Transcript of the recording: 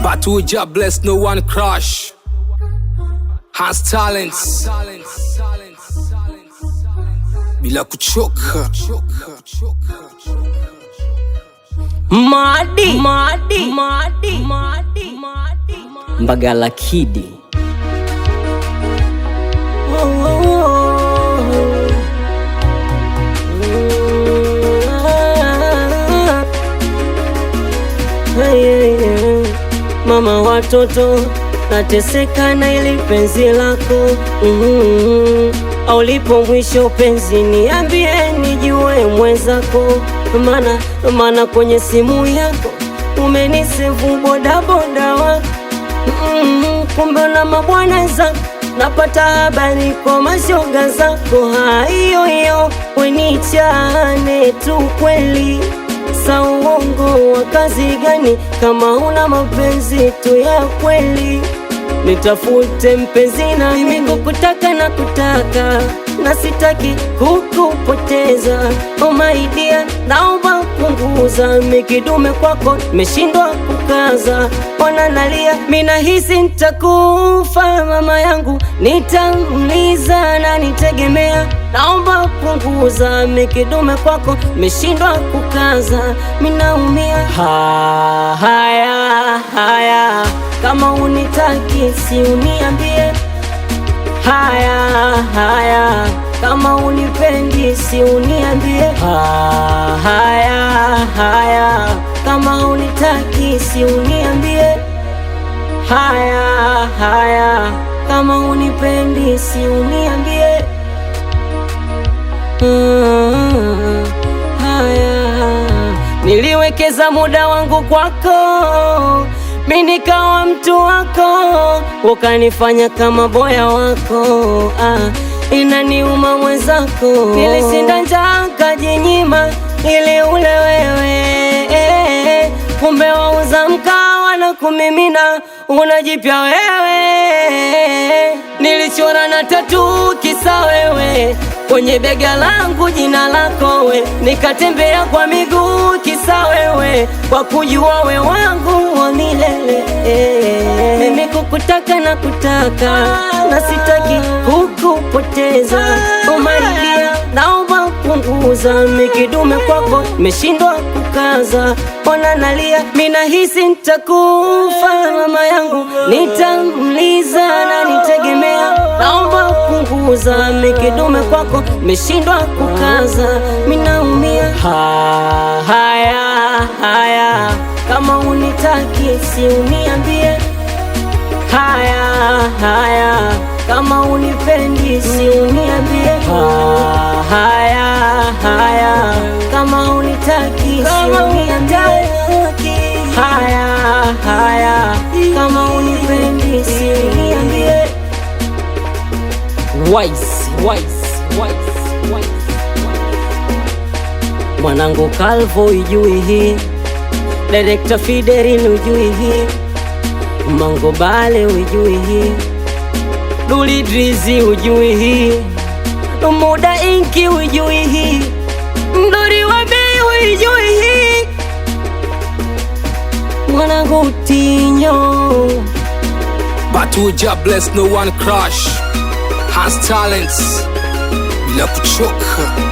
But who just bless, no one crush. Has talents bila kuchoka. Madi Mbagala Kidi. Mama watoto nateseka na ili penzi lako. Aulipo mwisho penzi niambie nijue mwenzako. Mana kwenye simu yako umenisevu bodaboda wako. Kumbe na mabwana zako napata habari kwa mashoga zako. Hiyo wenichane tu kweli. Sa uongo wa kazi gani kama una mapenzi tu ya kweli? Nitafute mpenzi na mimi kukutaka na kutaka na sitaki kukupoteza. Oh my dear, naomba punguza mikidume kwako nimeshindwa kukaza. Ona nalia mina hisi nitakufa, mama yangu nitamliza na nitegemea. Naomba punguza mikidume kwako nimeshindwa kukaza, minaumia. Haya kama unitaki si uniambie. Haya kama unipendi si uniambie. Haya kama unitaki si uniambie. Haya kama unipendi si uniambie. Niliwekeza muda wangu kwako, mimi nikawa mtu wako, ukanifanya kama boya wako. Inaniuma mwenzako, nilishinda njaa kajinyima ili ule wewe. Kumbe wauza mkawa na kumimina unajipya wewe. Nilichora na tatu kisa wewe, kwenye bega langu jina lako we. Nikatembea kwa miguu kisa wewe, kwa kujua we wangu wa milele. Mimi kukutaka na kutaka na sitaki kukupoteza. Oh my dear, naomba punguza mikidume kwako nimeshindwa kukaza. Ona nalia mina hisi nitakufa, mama yangu nitamliza na nitegemea. Naomba punguza mikidume kwako nimeshindwa kukaza, minaumia. Haya kama unitaki si uniambie. Haya kama unipendi si uniambie. Haya kama unitaki si uniambie. Haya kama unipendi si uniambie. Wise. Mwanangu Calvo ujui hii, Director Fiderin ujui hii, Mango Bale ujui hii, Duli Drizi ujui hii, Muda Inki ujui hii, Mdori wa Bei ujui hii, mwanangu Tinyo. But who just bless, no one crush. Has talents bila kuchoka.